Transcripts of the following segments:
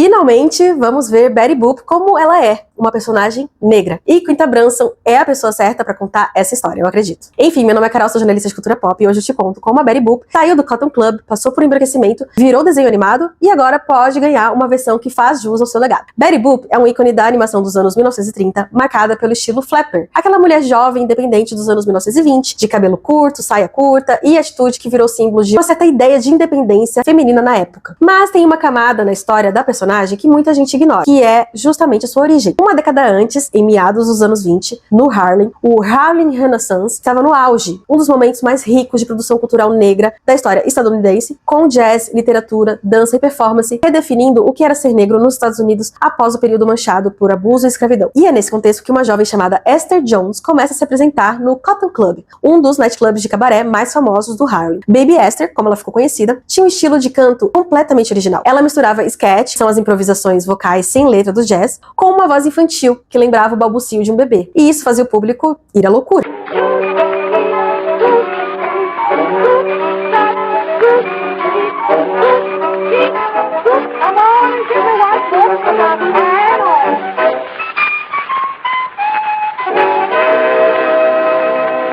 finalmente vamos ver Betty Boop como ela é, uma personagem negra. E Quinta Brunson é a pessoa certa pra contar essa história, eu acredito. Enfim, meu nome é Carol, sou jornalista de cultura pop e hoje eu te conto como a Betty Boop saiu do Cotton Club, passou por embranquecimento, virou desenho animado e agora pode ganhar uma versão que faz jus ao seu legado. Betty Boop é um ícone da animação dos anos 1930, marcada pelo estilo flapper, aquela mulher jovem independente dos anos 1920, de cabelo curto, saia curta e atitude que virou símbolo de uma certa ideia de independência feminina na época. Mas tem uma camada na história da personagem que muita gente ignora, que é justamente a sua origem. Uma década antes, em meados dos anos 20, no Harlem, o Harlem Renaissance estava no auge, um dos momentos mais ricos de produção cultural negra da história estadunidense, com jazz, literatura, dança e performance, redefinindo o que era ser negro nos Estados Unidos após o período manchado por abuso e escravidão. E é nesse contexto que uma jovem chamada Esther Jones começa a se apresentar no Cotton Club, um dos nightclubs de cabaré mais famosos do Harlem. Baby Esther, como ela ficou conhecida, tinha um estilo de canto completamente original. Ela misturava sketch, que são as improvisações vocais sem letra do jazz, com uma voz infantil, que lembrava o balbucio de um bebê. E isso fazia o público ir à loucura.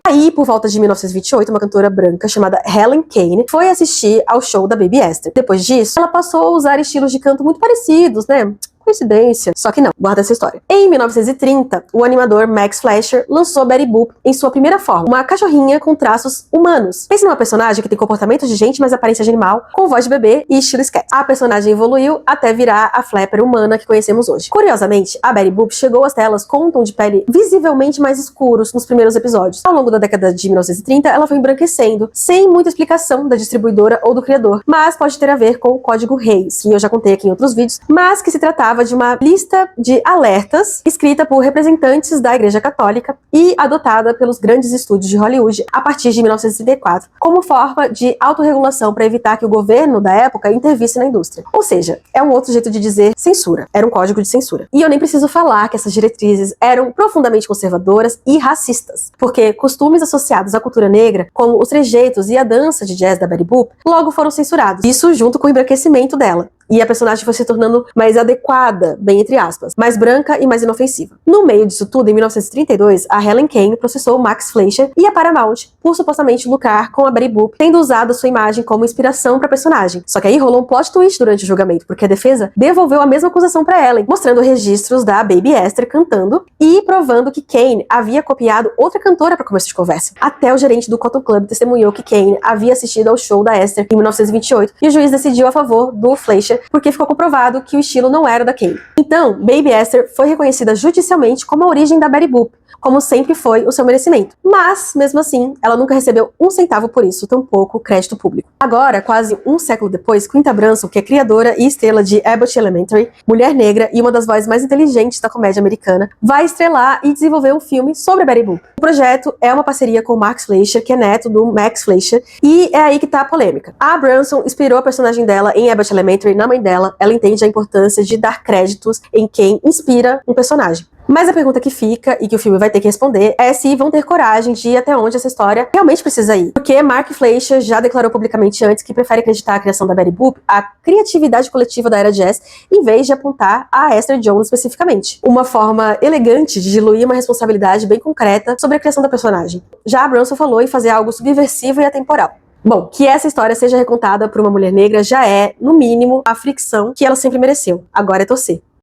Aí, por volta de 1928, uma cantora branca chamada Helen Kane foi assistir ao show da Baby Esther. Depois disso, ela passou a usar estilos de canto muito parecidos, né? Coincidência. Só que não, guarda essa história. Em 1930, o animador Max Fleischer lançou Betty Boop em sua primeira forma, uma cachorrinha com traços humanos. Pense numa personagem que tem comportamento de gente, mas aparência de animal, com voz de bebê e estilo sketch. A personagem evoluiu até virar a flapper humana que conhecemos hoje. Curiosamente, a Betty Boop chegou às telas com um tom de pele visivelmente mais escuros nos primeiros episódios. Ao longo da década de 1930, ela foi embranquecendo, sem muita explicação da distribuidora ou do criador, mas pode ter a ver com o Código Reis, que eu já contei aqui em outros vídeos, mas que se tratava de uma lista de alertas escrita por representantes da Igreja Católica e adotada pelos grandes estúdios de Hollywood a partir de 1934, como forma de autorregulação para evitar que o governo da época intervisse na indústria. Ou seja, é um outro jeito de dizer censura. Era um código de censura. E eu nem preciso falar que essas diretrizes eram profundamente conservadoras e racistas, porque costumes associados à cultura negra, como os trejeitos e a dança de jazz da Betty Boop, logo foram censurados. Isso junto com o embranquecimento dela. E a personagem foi se tornando mais adequada, bem entre aspas, mais branca e mais inofensiva. No meio disso tudo, em 1932, a Helen Kane processou Max Fleischer e a Paramount por supostamente lucrar com a Betty Boop, tendo usado a sua imagem como inspiração para a personagem. Só que aí rolou um plot twist durante o julgamento, porque a defesa devolveu a mesma acusação para Ellen, mostrando registros da Baby Esther cantando e provando que Kane havia copiado outra cantora para começo de conversa. Até o gerente do Cotton Club testemunhou que Kane havia assistido ao show da Esther em 1928 e o juiz decidiu a favor do Fleischer porque ficou comprovado que o estilo não era da Kane. Então, Baby Esther foi reconhecida judicialmente como a origem da Betty Boop, como sempre foi o seu merecimento. Mas, mesmo assim, ela nunca recebeu um centavo por isso, tampouco crédito público. Agora, quase um século depois, Quinta Brunson, que é criadora e estrela de Abbott Elementary, mulher negra e uma das vozes mais inteligentes da comédia americana, vai estrelar e desenvolver um filme sobre a Betty Boop. O projeto é uma parceria com Max Fleischer, que é neto do Max Fleischer, e é aí que tá a polêmica. A Brunson inspirou a personagem dela em Abbott Elementary na mãe dela. Ela entende a importância de dar créditos em quem inspira um personagem. Mas a pergunta que fica, e que o filme vai ter que responder, é se vão ter coragem de ir até onde essa história realmente precisa ir. Porque Mark Fleischer já declarou publicamente antes que prefere acreditar a criação da Betty Boop à criatividade coletiva da era jazz, em vez de apontar a Esther Jones especificamente. Uma forma elegante de diluir uma responsabilidade bem concreta sobre a criação da personagem. Já a Brunson falou em fazer algo subversivo e atemporal. Bom, que essa história seja recontada por uma mulher negra já é, no mínimo, a fricção que ela sempre mereceu. Agora é torcer.